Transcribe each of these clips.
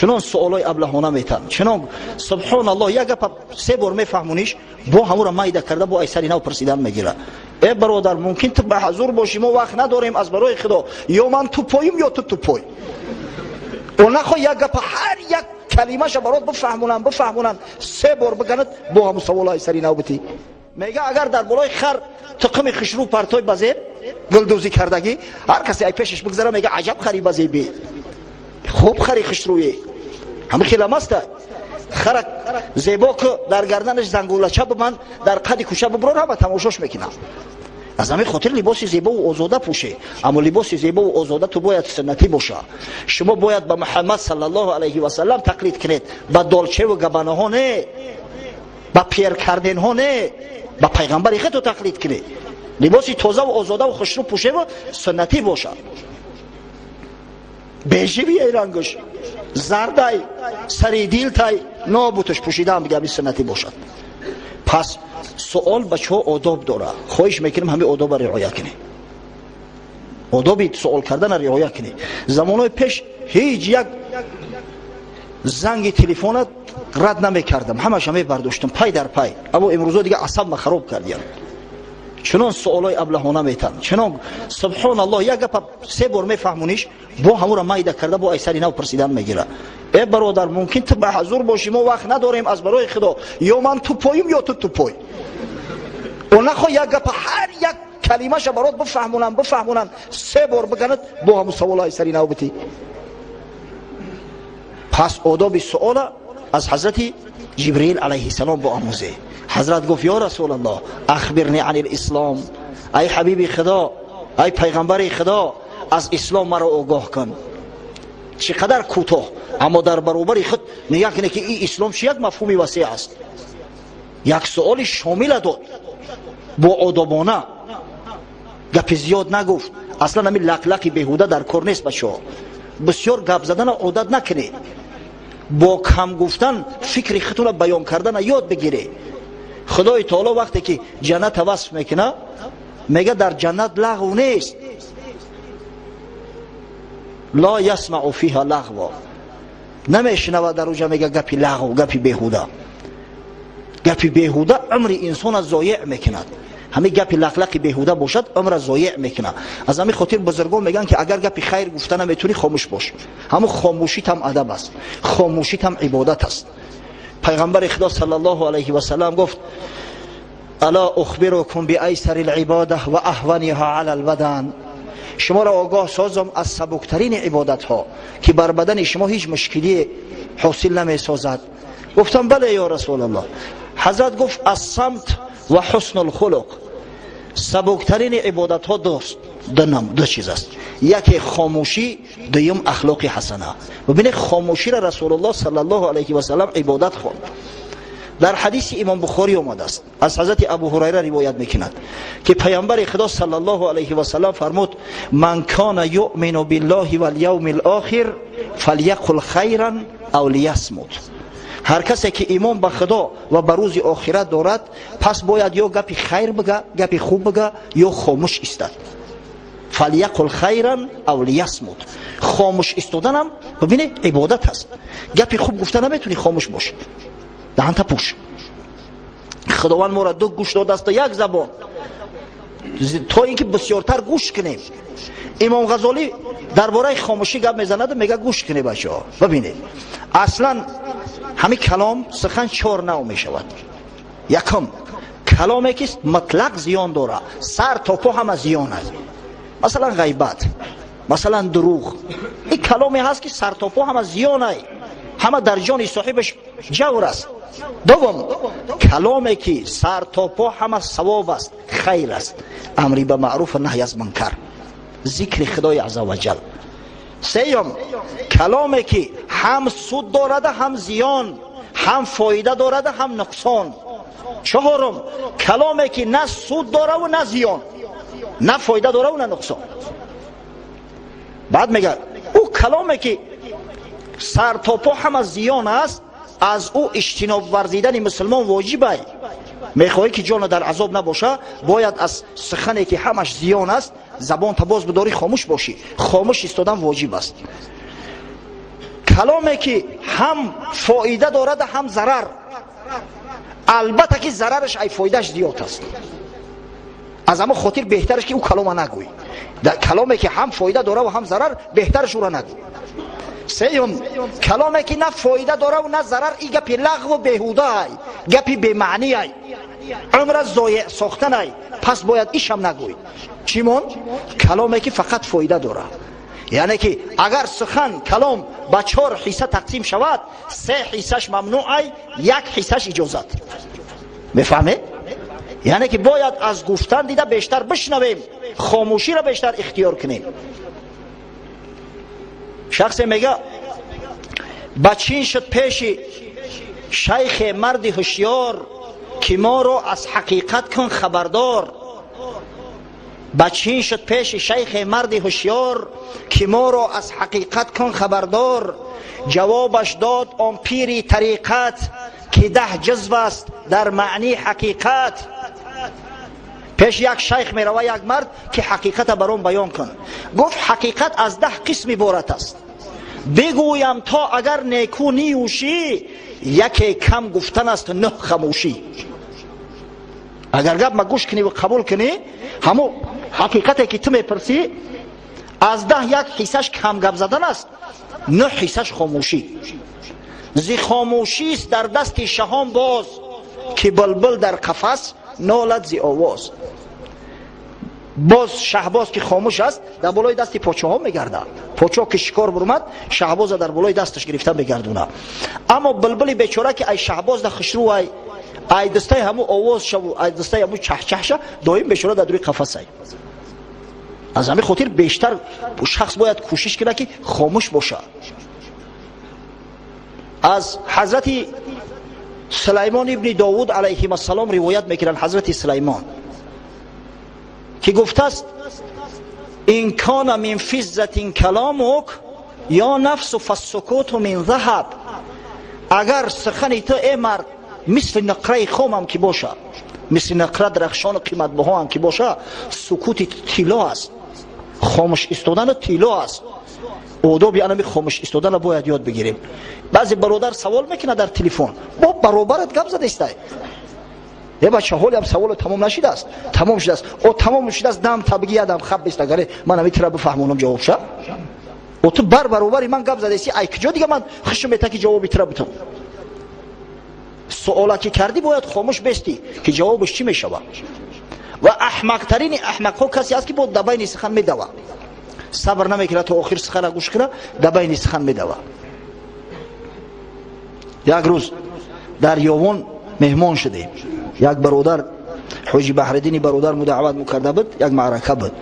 چنان سوالای ابلهانه میتن، چنان سبحان الله یک گپ سه بار میفهمونیش با همون را مایده کرده با ایسری نو پرسیدن میگیره. ای برادر ممکن تو به حضور باشی، ما وقت نداریم از برای خدا، یا من تو پاییم یا تو پای. و نخواه یک گپ هر یک کلمه‌ش برات بفهمونن سه بار بگنت با هم سوالای سری نو بتی. میگه اگر در بالای خر تقم خشرو پرتای بزیر گلدوزی کردگی، هر کسی ای پیشش بگذره میگه عجب خری بزی بی، خوب خری خشرویی. همه خیلی ماسته خرک زیبا که در گردنش زنگولچه ببند، در قد کوچه ببرن، همه تماشاش میکنن. از همین خاطر لباس زیبا و آزاده پوشه. اما لباس زیبا و آزاده تو باید سنتی باشه. شما باید به محمد صلی الله علیه و سلم تقلید کنید، به دالچه و گبانه ها نه، به پیر کردن ها نه، به پیغمبر خود تقلید کنید. لباس تازه و آزاده و خوشرو پوشه و سنتی باشه. بیجی رنگش زردای سریدیل تای نابوتش پوشیده هم بگم سنتی باشد. پس سوال بچه ها آداب داره، خواهش میکنم همه آداب رعایت کنی، آدابی سوال کردن رعایت کنی. زمانهای پیش هیچ یک زنگ تلفنت رد نمیکردم، همش همه برداشتم پای در پای. اما امروزا دیگه عصب ما خراب کردیم. چنان سوالای ابلهانه میتن، چنان سبحان الله یک گپ سه بار میفهمونیش با همون را مایده کرده با ایسری نو پرسیدن میگیره. ای برادر ممکن تو به حضور باشی، ما وقت نداریم از برای خدا، یا من تو پاییم یا تو پای. و نخواه یک گپ هر یک کلمه‌ش برات بفهمونن سه بار بگنت با هم سوالای سری نو بتی. پس آداب سوال از حضرت جبرئیل علیه السلام با آموزه. حضرت گفت یا رسول الله اخبرنی عن الاسلام، ای حبیب خدا، ای پیغمبر خدا، از اسلام مرا آگاه کن. چقدر کوتاه اما در برابر خود نگاه کنه که این اسلام یک مفهومی وسیع است. یک سوال شامل داد با آدابانه، گپ زیاد نگفت. اصلا همین لقلقی بیهوده در کار نیست. بچه‌ها بسیار گپ زدن عادت نکنید، با کم گفتن فکر خودتون بیان کردن یاد بگیره. خدای تعالی وقتی که جنت وصف میکنه میگه در جنت لغو نیست، لا یسمع فیها لغوا، نمیشنوه در اونجا میگه گپی لغو، گپی بیهوده. گپی بیهوده عمر انسان از ضایع میکند. همه گپی لقلقی بیهوده باشد عمر از ضایع میکنه. از همین خاطر بزرگان میگن که اگر گپی خیر گفتن نمیتونی خاموش باش. همون خاموشیت هم ادب است، خاموشیت هم عبادت است. پیغمبر خدا صلی الله علیه و سلم گفت الا اخبرکم بایسر العباده و اهونها علی البدن، شما را آگاه سازم از سبکترین عبادت ها که بر بدن شما هیچ مشکلی حاصل نمی سازد. گفتم بله یا رسول الله. حضرت گفت الصمت و حسن الخلق، سبکترین عبادت ها دو چیز است، یکی خاموشی، دوم اخلاق حسنه. ببینید خاموشی را رسول الله صلی الله علیه و سلم عبادت خواند. در حدیث امام بخاری آمده است، از حضرت ابو هریره روایت میکند که پیامبر خدا صلی الله علیه و سلم فرمود من کان یؤمن بالله والیوم الاخر فلیقل خیرا او لیصمت. هر کسی که ایمان به خدا و به روز آخرت دارد پس باید یا گپی خیر بگه، گپی خوب بگه، یا خاموش ایستد. فلیقل خیرا او لیصمت. خاموش ایستادن هم ببینید عبادت است. گپی خوب گفتن نمیتونی خاموش باش، دهنت پوش. خداوند ما را دو گوش داده است، یک زبان، تا اینکه بسیارتر گوش کنیم. امام غزالی درباره خاموشی گپ میزند، میگه گوش کنید بچه‌ها. ببینید اصلا همین کلام سخن چهار نوع می شود. یکم کلامی که مطلق زیان داره، سر تا پا هم زیان است، مثلا غیبت، مثلا دروغ. این کلامی هست که سر تا پا هم زیان است، همه در جان صاحبش جور است. دوم کلامی که سر تا پا هم ثواب است، خیر است، امری به معروف و نهی از منکر، ذکر خدای عزوجل. سیوم کلامی که هم سود دارد هم زیان، هم فایده دارد هم نقصان. چهارم کلامی که نه سود داره و نه زیان، نه فایده داره و نه نقصان. بعد میگه او کلامی که سر تا پا هم زیان است، از او اجتناب ورزیدن مسلمان واجبه. میخواهی که جان در عذاب نباشه باید از سخنی که همش زیان است زبان تا باز بداری خاموش باشی. خاموش ایستادن واجب است. کلامی که هم فایده دارد هم ضرر، البته که ضررش ای فایدهش زیاد است. از اما خاطر بهترش که او کلام نگوی. در کلامی که هم فایده داره و هم ضرر، بهترش او را نگوی. سوم، کلامی که نه فایده داره و نه ضرر، این گپی لغو و بیهوده ای، گپی بی معنی ای، عمر ضایع ساختن ای، پس باید ایش هم نگوی. چیمون؟ کلامی که فقط فایده داره. یعنی که اگر سخن کلام به 4 حصه تقسیم شود، 3 حصهش ممنوع ای، 1 حصهش اجازت. میفهمه؟ یعنی که باید از گفتن دیده بیشتر بشنویم، خاموشی را بیشتر اختیار کنیم. شخص میگه بچین شد پیش شیخ مرد هوشیار که ما رو از حقیقت کن خبردار. بچین شد پیش شیخ مرد هوشیار که ما رو از حقیقت کن خبردار. جوابش داد آن پیری طریقت که 10 جزو است در معنی حقیقت. پیش یک شیخ می روه یک مرد که حقیقت برام بیان کن. گفت حقیقت از 10 قسم عبارت است. بگویم تا اگر نیکو نیوشی، یکی کم گفتن است 9 خموشی. اگر گپ ما گوش کنی و قبول کنی، همو حقیقتی که تو میپرسی از 10 1 حصهش کم گپ زدن است، 9 حصهش خاموشی. زی خاموشی است در دست شهان باز، که بلبل در قفس نالد زی آواز. باز شهباز که خاموش است در بالای دست پاچه ها میگرده. پاچه که شکار برمد، شهباز در بالای دستش گرفته میگردونه. اما بلبل بیچاره که ای شهباز در خشرو ای دسته همو آواز شو، ای دسته همو چه چه شو، دائم بیچاره در دوی قفس ای. از همین خاطر بیشتر شخص باید کوشش کنه که خاموش باشه. از حضرت سلیمان ابن داوود علیه السلام روایت میکنن، حضرت سلیمان که گفته است این کان من فضة کلامک یا نفس فالسکوت من ذهب. اگر سخن تو ای مرد مثل نقره خام هم که باشه، مثل نقره درخشان قیمت بها هم که باشه، سکوت طلا است، خاموش ایستادن طلا است. آداب یعنی خاموش ایستادن باید یاد بگیریم. بعضی برادر سوال میکنه در تلفن، با برابرت گپ زده است. یه بچه حالی هم سوال تمام نشده است، تمام شده است، او تمام شده است، دم تبگی ادم خب بیست اگر من نمیتونم بفهمونم جواب شد. او تو برابری من گپ زده است، ای کجا دیگه من خشم میته که جواب میتونم بتم. سوالا که کردی باید خاموش بستی که جوابش چی میشود. و احمق ترین احمق ها کسی است که با دبین سخن میدوه، صبر نمیکنه تا آخر سخن گوش کنه، دبین سخن میدوه. یک روز در یوان مهمان شده، یک برادر حاجی بحردینی برادر مدعوت میکرده بود، یک معرکه بود.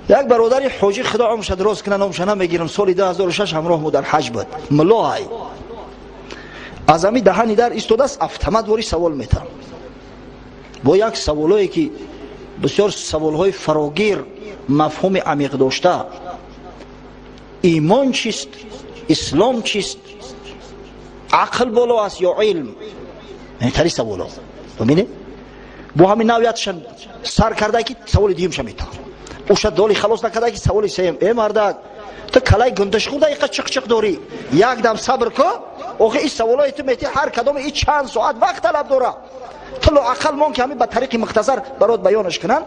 یک برادری حاجی خدا عمرش دراز کنه نامش نمیگیرم، سال 2006 همراه مو در حج بود. ملاهای از امی دهنی در ایستاده است، افتمد واری سوال میتن با یک سوالایی که بسیار سوالهای فراگیر مفهوم عمیق داشته. ایمان چیست؟ اسلام چیست؟ عقل بالا است یا علم؟ این تری سوالا ببینید. با همین نوعیتش سر کرده که سوال دیگه میشه میتن، اوش دالی خلاص نکرده که سوال سیم. ای مردک تو کلای گندش خود دقیقه چق داری، یک دم صبر کن. آخه این سوالای تو میتی هر کدام این چند ساعت وقت طلب داره. تو لو عقل مون که همین به طریق مختصر برات بیانش کنن.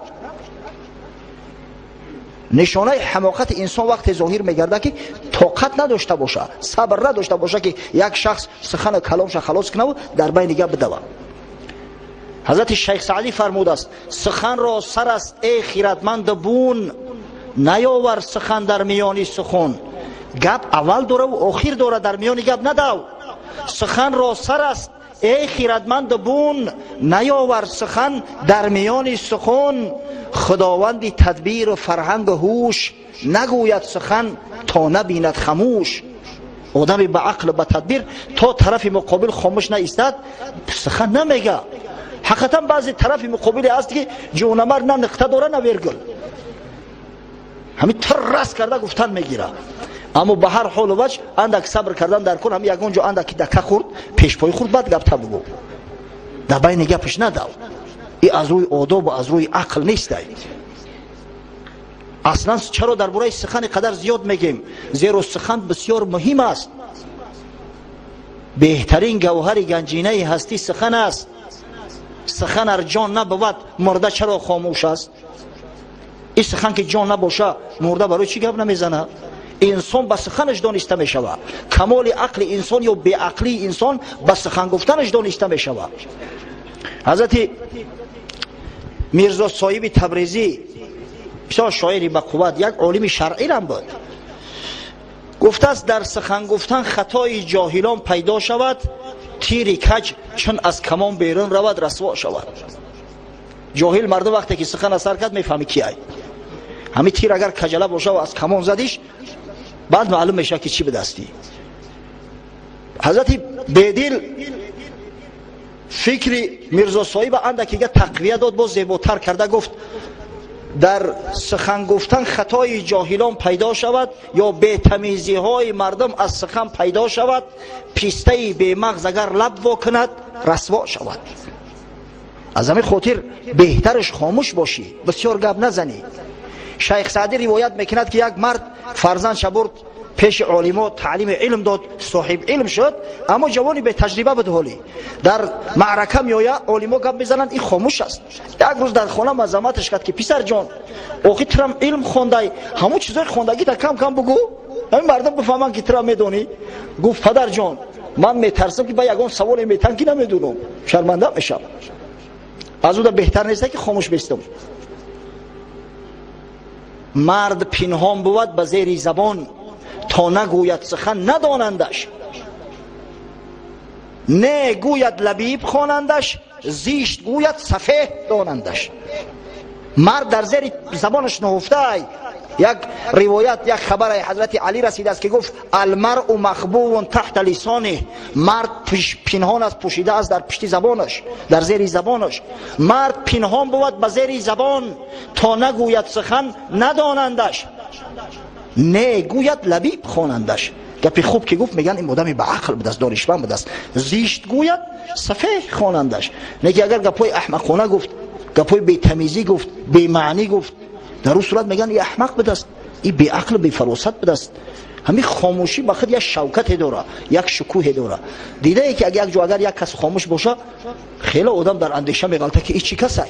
نشانه حماقت انسان وقت ظاهر میگرده که طاقت نداشته باشه، صبر نداشته باشه که یک شخص سخن کلامش خلاص کنه و در بین دیگه بدوه. حضرت شیخ سعدی فرموده است سخن را سر است ای خیرتمند بون، نیاور سخن در میانی سخن. گپ اول داره و آخر داره، در میانی گپ ندو. سخن را سر است ای خیرتمند بون، نیاور سخن در میان سخن. خداوندی تدبیر و فرهنگ و هوش، نگوید سخن تا نبیند خموش. آدمی به عقل و به تدبیر تا طرف مقابل خاموش نایستد سخن نمیگه. حقیقتا بعضی طرف مقابل است که جونمر نه نقطه داره نه ویرگول، همین ترس کرده گفتن میگیره. اما به هر حال و وجه اندک صبر کردن در کن. هم یگان جا اندک دکه خورد پیش پای خورد بعد گپ بگو، در بین گپش ندو. این از روی آداب و از روی عقل نیست. اصلا چرا درباره سخن قدر زیاد میگیم؟ زیرا سخن بسیار مهم است. بهترین گوهر گنجینه هستی سخن است. سخن ار جان نبود مرده چرا خاموش است؟ این سخن که جان نباشه مرده برای چی گپ نمیزنه؟ انسان با سخنش دانسته می شود. کمال عقل انسان یا بی عقلی انسان با سخن گفتنش دانسته می شود. حضرت میرزا صاحب تبریزی بسیار شاعری با قوت، یک عالم شرعی هم بود. گفته است در سخن گفتن خطای جاهلان پیدا شود، تیر کج چون از کمان بیرون رود رسوا شود. جاهل مرد وقتی که سخن اثر کرد میفهمی کیه. همین تیر اگر کجله باشه و از کمان زدیش بعد معلوم میشه که چی به دستی. حضرت بیدل فکر میرزا صاحب اندکی تقویه داد، باز زیباتر کرده. گفت در سخن گفتن خطای جاهلان پیدا شود یا بی‌تمیزی های مردم از سخن پیدا شود، پیسته بی مغز اگر لب وا کند رسوا شود. از همین خاطر بهترش خاموش باشی، بسیار گپ نزنی. شیخ سعدی روایت میکند که یک مرد فرزندش برد پیش عالما تعلیم علم داد، صاحب علم شد، اما جوانی به تجربه بود. حالی در معرکه میآید عالما گپ میزنند این خاموش است. یک روز در خانه مزاحمتش کرد که پسر جان آخی ترم علم خوندای، همون چیزای خوندگی تا کم کم بگو همین مردم بفهمن که ترم میدونی. گفت پدر جان من میترسم که با یگان سوال میتن که نمیدونم، شرمنده میشم. از اون بهتر نیست که خاموش بستم. مرد پنهان بود به زیر زبان، تا نگوید سخن ندانندش. نه گوید لبیب خوانندش، زیشت گوید سفه دانندش. مرد در زیر زبانش نهفته. یک روایت، یک خبر حضرت علی رسیده است که گفت المرء مخبوء تحت لسانه. مرد پنهان است، پوشیده است در پشت زبانش، در زیر زبانش. مرد پنهان بود به زیر زبان، تا نگوید سخن ندانندش. نه گوید لبیب خوانندش. گپی خوب که گفت میگن این مدام به عقل بود است، دانشمند بود است. زیشت گوید سفه خوانندش. نه که اگر گپای احمقانه گفت، گپای بی تمیزی گفت، بی معنی گفت، در اون صورت میگن این احمق بود است، این بی عقل بی فراست بود است. همین خاموشی با خود یک شوکت داره، یک شکوه داره. دیده ای که اگر یک جا اگر یک کس خاموش باشه خیلی آدم در اندیشه میغلطه که این چی کسه.